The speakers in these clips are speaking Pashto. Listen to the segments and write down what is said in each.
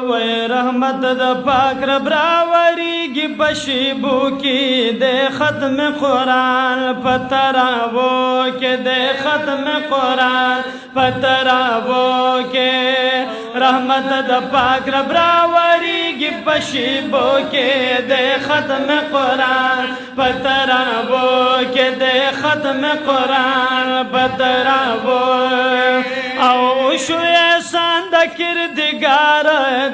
وی رحمت د پاک رب راوریږي په شیبو کې د ختم قرآن په تراوو کې د ختم قرآن په تراوو کې رحمت د پاک رب راوریږي په شیبو کې د ختم قرآن په تراوو کې د ختم قرآن په تراوو او شو احسان د کردگار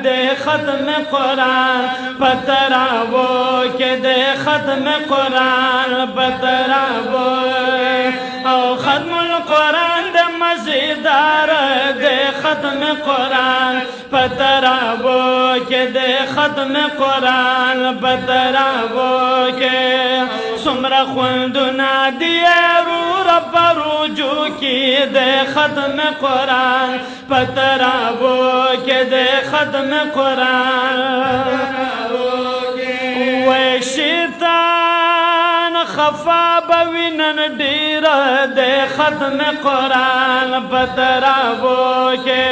د ختم قرآن پتراوو کې د ختم قرآن پتراوو او ختم القرآن د مزیدار د ختم قرآن پتراوو کې د ختم قرآن پتراوو کې سمره خوندونه دی رب رجوع کی دے ختم قرآن پتراوو کے دے ختم قرآن وی شیطان خفا بوینن دیر دے ختم قرآن پتراوو کے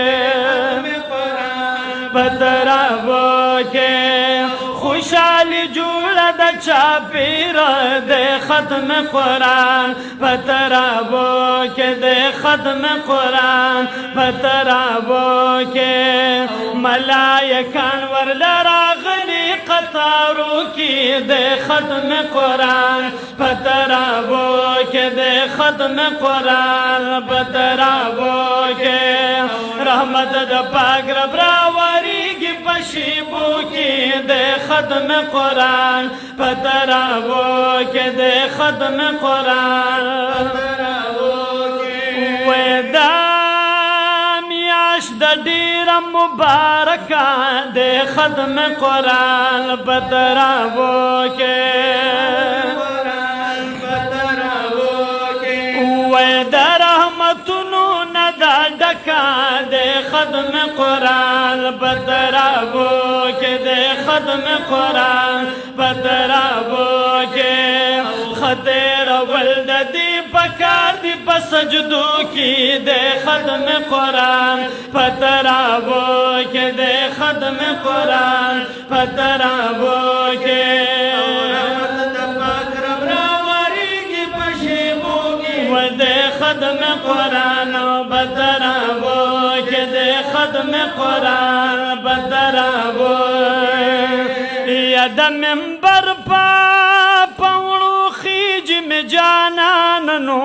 پتراوو کے خوشحالی جوڑا دا چاپیر دے ختم قرآن پتراوو کے دے ختم قرآن پتراوو کے ملائکان ورلراغلی قطارو کی دے ختم قرآن پتراوو کے دے ختم قرآن پتراوو کے رحمت دا پاک رب راوریږي په شیبو کې د ختم قرآن پتراوو کې د ختم قرآن وی دا میاشت د ډیره مبارکه د ختم قرآن پتراوو کې وی دا رحمتونو نه دا ډکه د ختم قرآن پتراوو کې د ختم قرآن پتراوو کې خطر ولد دی پکار دی پسجدو کې د ختم قرآن پتراوو کې د ختم قرآن پتراوو کې ختم قرآن پتراوو کے دے ختم قرآن پتراوو یا د منبر پا پاوڑو خیج میں جاناننو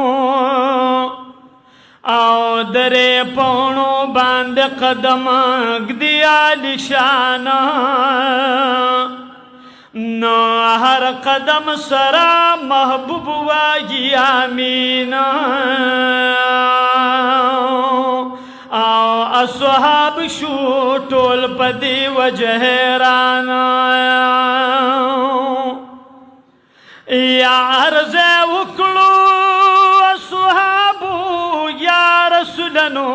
او درے پاوڑو باند قدم گدی عالی شانا نو ہر قدم سرا محبوب واجی آمین او اصحاب شو ټول پدی وجه حیران یا عرض وکړو اصحابو یا رسولنو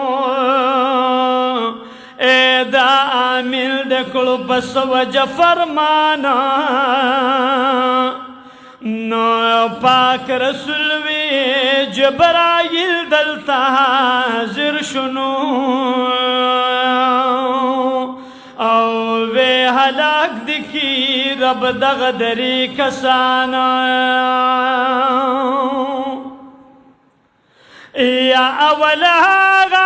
دا عامل دکړو پس وجه فرمانا نو پاک رسول وی جبرائیل دلتا حاضر شنو او وی ہلاک دکی رب دغدری کسانا یا اول آغا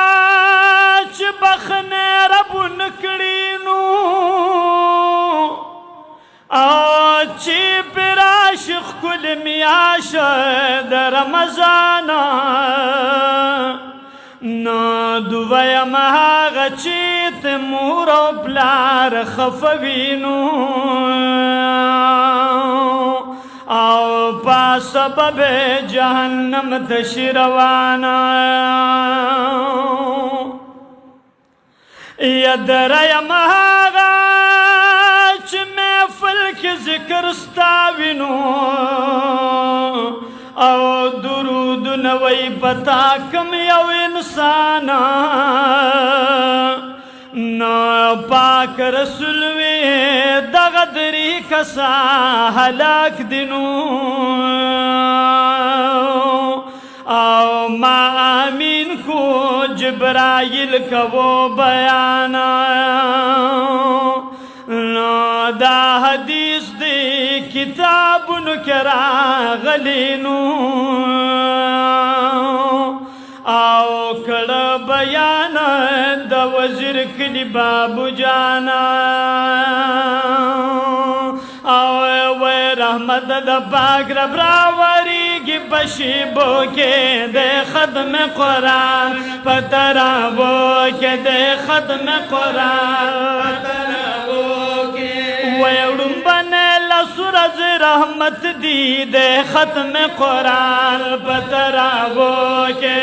چه بخن رب نکڑینو او چی پر عاشق کل میاش در رمضان نو دویم آغا چی تمور و پلار خفوینو او پا سبب جہنم تشروانا یدریم آغا چی محفل کی ذکر ستاوینو او درود نوی پتا کم یو انسانا نو پاک رسول وی دغدری کسا ہلاک دنو او ما آمین کو جبرائیل کو بیان نو دا حدیث دی کتابن کرا غلینو او کڑ بیان دا وزیر کلی بابو جانا او وی رحمت دا پاک رب راوریگی پشیبو کے دے ختم قرآن پترابو کے دے ختم قرآن ویڑم بنے لسرز رحمت دی دے ختم قرآن پترابو کے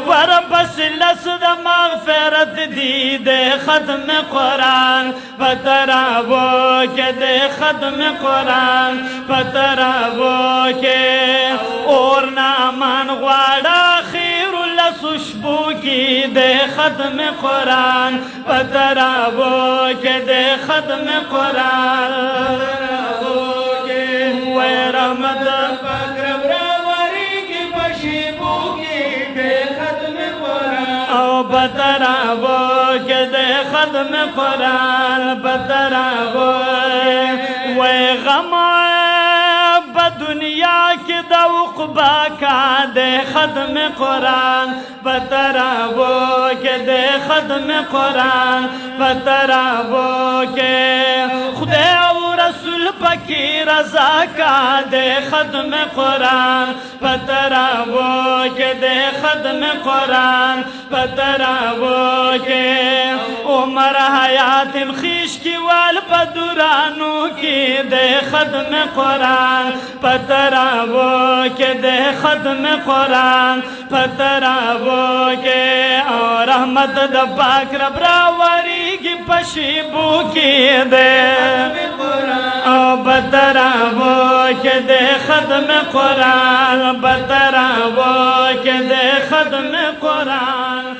ورپس لسد مغفرت دی دے ختم قرآن پترابو کے دے ختم قرآن پترابو کے اور نامان غواڑا خیر لسشبو کی دے ختم قرآن پترابو کے دے ختم قرآن پترابو کے وی رحمت پاکرب راوری کی پشیبو کی دے ختم قرآن او پترابو کے دے ختم قرآن پترابو وی غم دنیا کی دا عقبہ کا دے ختم قرآن پترابو کے دے ختم قرآن پترابو کے خدا و رسول پکی رضا کا دے ختم قرآن پترابو کے دے ختم قرآن پترابو کے عمر حیات خیش کی وال پدورانو کی دے ختم قرآن پترابو کے دے ختم قرآن پترابو کے اور رحمت دا پاک رب راوری کی پشیبو کی دے او پترابو کے دے ختم قرآن پترابو کے دے ختم قرآن